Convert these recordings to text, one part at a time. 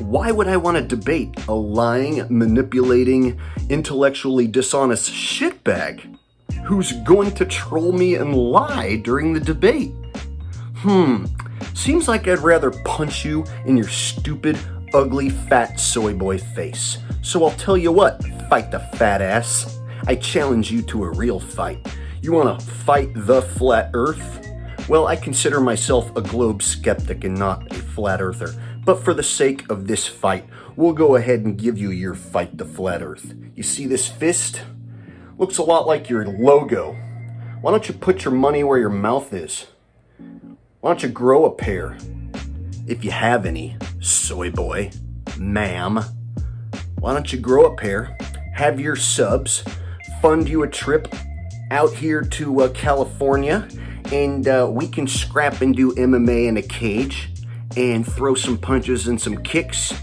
Why would I want to debate a lying, manipulating, intellectually dishonest shitbag who's going to troll me and lie during the debate? Seems like I'd rather punch you in your stupid, ugly, fat soy boy face. So I'll tell you what, fight the fat ass. I challenge you to a real fight. You want to fight the flat earth? Well, I consider myself a globe skeptic and not a flat earther. But for the sake of this fight, we'll go ahead and give you your fight the flat earth. You see this fist? Looks a lot like your logo. Why don't you put your money where your mouth is? Why don't you grow a pair? If you have any, soy boy, ma'am. Why don't you grow a pair, have your subs, fund you a trip out here to California, and we can scrap and do MMA in a cage and throw some punches and some kicks,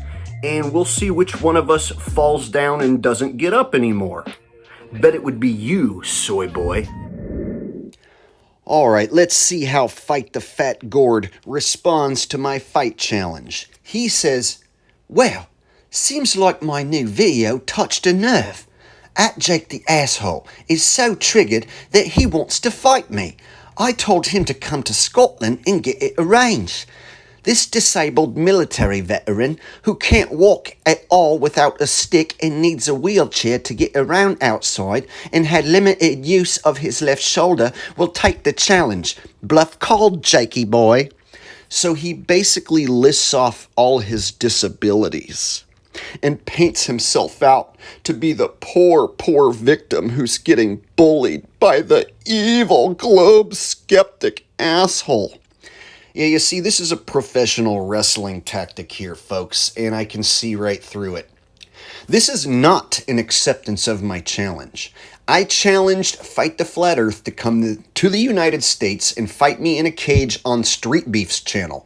and we'll see which one of us falls down and doesn't get up anymore. Bet it would be you, soy boy. Alright, let's see how Fight the Fat Gourd responds to my fight challenge. He says, "Well, seems like my new video touched a nerve. At Jake the Asshole is so triggered that he wants to fight me. I told him to come to Scotland and get it arranged. This disabled military veteran who can't walk at all without a stick and needs a wheelchair to get around outside and had limited use of his left shoulder will take the challenge. Bluff called, Jakey boy." So he basically lists off all his disabilities and paints himself out to be the poor victim who's getting bullied by the evil globe skeptic asshole. Yeah, you see, this is a professional wrestling tactic here, folks, and I can see right through it. This is not an acceptance of my challenge. I challenged Fight the Flat Earth to come to the United States and fight me in a cage on Street Beef's channel.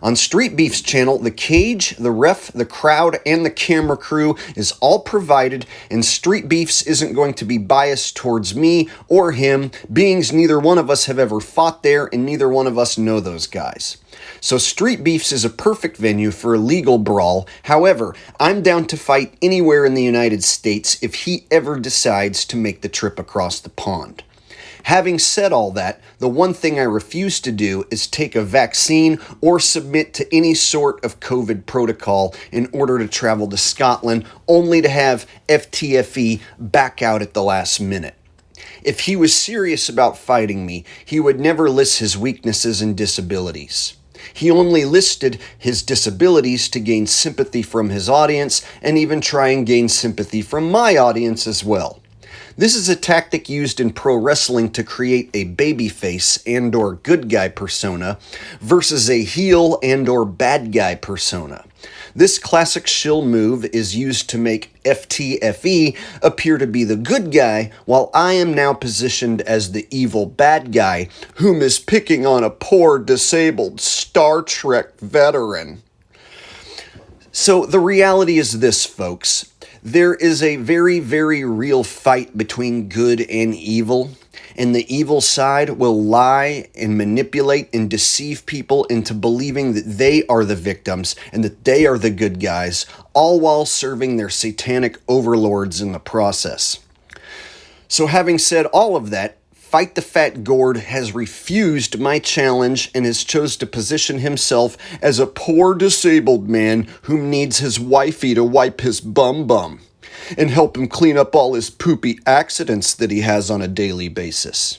On Street Beef's channel, the cage, the ref, the crowd, and the camera crew is all provided, and Street Beef's isn't going to be biased towards me or him, being neither one of us have ever fought there, and neither one of us know those guys. So Street Beef's is a perfect venue for a legal brawl. However, I'm down to fight anywhere in the United States if he ever decides to make the trip across the pond. Having said all that, the one thing I refuse to do is take a vaccine or submit to any sort of COVID protocol in order to travel to Scotland, only to have FTFE back out at the last minute. If he was serious about fighting me, he would never list his weaknesses and disabilities. He only listed his disabilities to gain sympathy from his audience and even try and gain sympathy from my audience as well. This is a tactic used in pro wrestling to create a babyface and or good guy persona versus a heel and or bad guy persona. This classic shill move is used to make FTFE appear to be the good guy, while I am now positioned as the evil bad guy, whom is picking on a poor disabled Star Trek veteran. So the reality is this, folks. There is a very, very real fight between good and evil, and the evil side will lie and manipulate and deceive people into believing that they are the victims and that they are the good guys, all while serving their satanic overlords in the process. So having said all of that, Fight the Fat Gourd has refused my challenge and has chose to position himself as a poor disabled man who needs his wifey to wipe his bum and help him clean up all his poopy accidents that he has on a daily basis.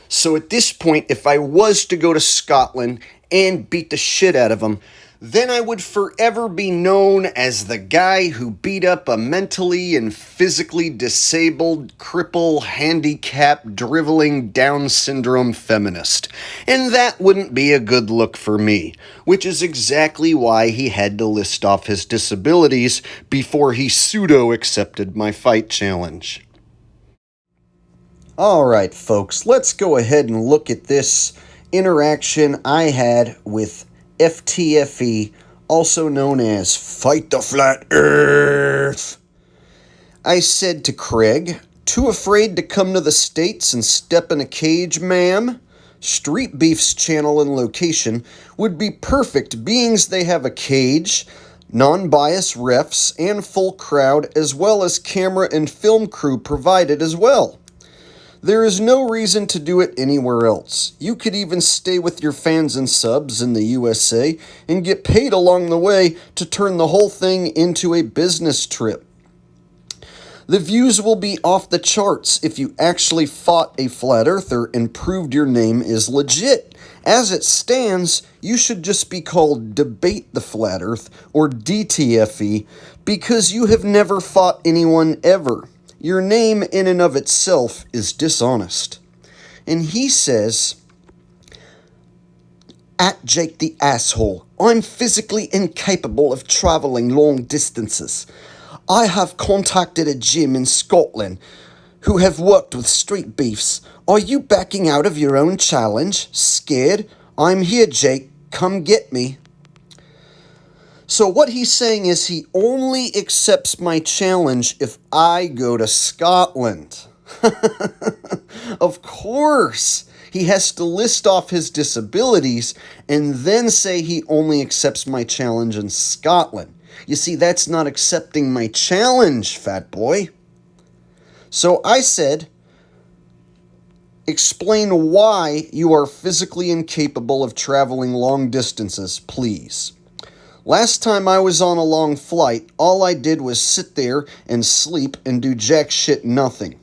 So at this point, if I was to go to Scotland and beat the shit out of him, then I would forever be known as the guy who beat up a mentally and physically disabled, cripple, handicapped, driveling, Down syndrome feminist. And that wouldn't be a good look for me, which is exactly why he had to list off his disabilities before he pseudo accepted my fight challenge. Alright, folks, let's go ahead and look at this interaction I had with FTFE, also known as Fight the Flat Earth. I said to Craig, "Too afraid to come to the States and step in a cage, ma'am? Street Beef's channel and location would be perfect, beings they have a cage, Non-biased refs and full crowd, as well as camera and film crew provided as well. There is no reason to do it anywhere else. You could even stay with your fans and subs in the USA and get paid along the way to turn the whole thing into a business trip. The views will be off the charts if you actually fought a flat earther and proved your name is legit. As it stands, you should just be called Debate the Flat Earth or DTFE because you have never fought anyone ever. Your name in and of itself is dishonest. And he says, at Jake the Asshole, I'm physically incapable of traveling long distances. I have contacted a gym in Scotland who have worked with street beefs. Are you backing out of your own challenge? Scared? I'm here, Jake. Come get me. So what he's saying is he only accepts my challenge if I go to Scotland. Of course. He has to list off his disabilities and then say he only accepts my challenge in Scotland. You see, that's not accepting my challenge, fat boy. So I said, explain why you are physically incapable of traveling long distances, please. Last time I was on a long flight, all I did was sit there and sleep and do jack shit nothing.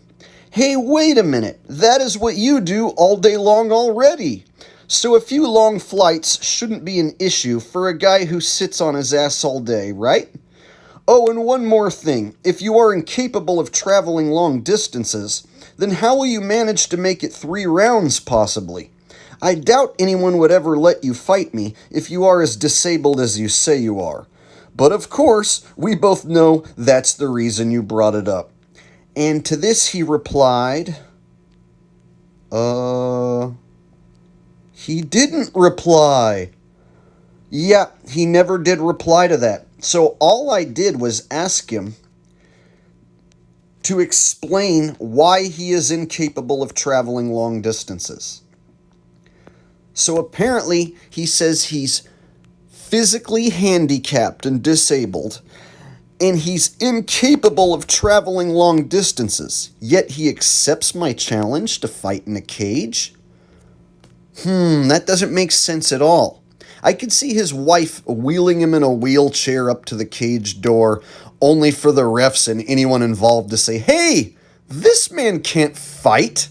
Hey, wait a minute. That is what you do all day long already. So a few long flights shouldn't be an issue for a guy who sits on his ass all day, right? Oh, and one more thing. If you are incapable of traveling long distances, then how will you manage to make it 3 rounds possibly? I doubt anyone would ever let you fight me if you are as disabled as you say you are. But of course, we both know that's the reason you brought it up. And to this he replied, he didn't reply. Yeah, he never did reply to that. So all I did was ask him to explain why he is incapable of traveling long distances. So apparently he says he's physically handicapped and disabled, and he's incapable of traveling long distances, yet he accepts my challenge to fight in a cage? That doesn't make sense at all. I could see his wife wheeling him in a wheelchair up to the cage door, only for the refs and anyone involved to say, hey, this man can't fight.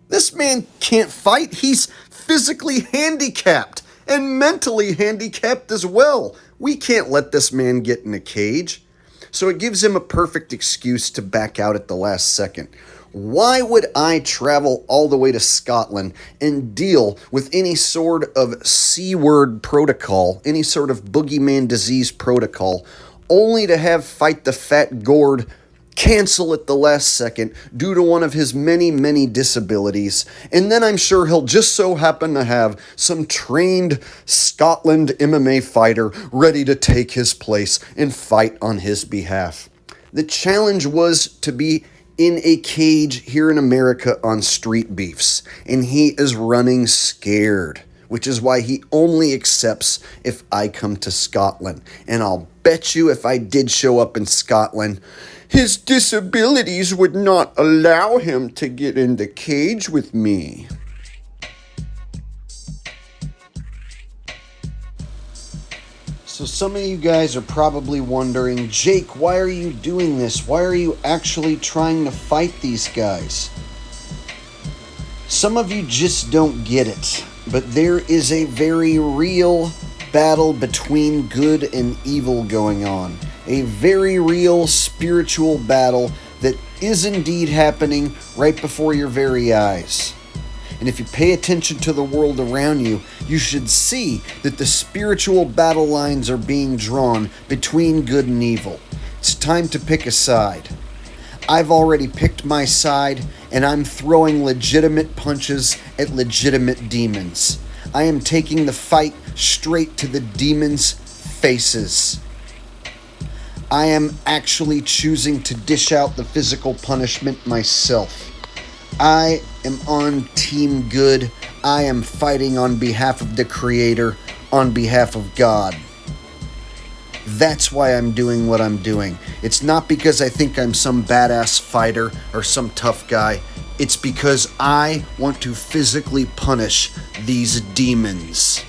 This man can't fight. He's physically handicapped and mentally handicapped as well. We can't let this man get in a cage. So it gives him a perfect excuse to back out at the last second. Why would I travel all the way to Scotland and deal with any sort of C-word protocol, any sort of boogeyman disease protocol, only to have Fight the Fat Gourd cancel at the last second due to one of his many, many disabilities, and then I'm sure he'll just so happen to have some trained Scotland MMA fighter ready to take his place and fight on his behalf. The challenge was to be in a cage here in America on street beefs, and he is running scared, which is why he only accepts if I come to Scotland. And I'll bet you if I did show up in Scotland, his disabilities would not allow him to get in the cage with me. So some of you guys are probably wondering, Jake, why are you doing this? Why are you actually trying to fight these guys? Some of you just don't get it, but there is a very real battle between good and evil going on. A very real spiritual battle that is indeed happening right before your very eyes. And if you pay attention to the world around you, you should see that the spiritual battle lines are being drawn between good and evil. It's time to pick a side. I've already picked my side, and I'm throwing legitimate punches at legitimate demons. I am taking the fight straight to the demons' faces. I am actually choosing to dish out the physical punishment myself. I am on Team Good. I am fighting on behalf of the Creator, on behalf of God. That's why I'm doing what I'm doing. It's not because I think I'm some badass fighter or some tough guy. It's because I want to physically punish these demons.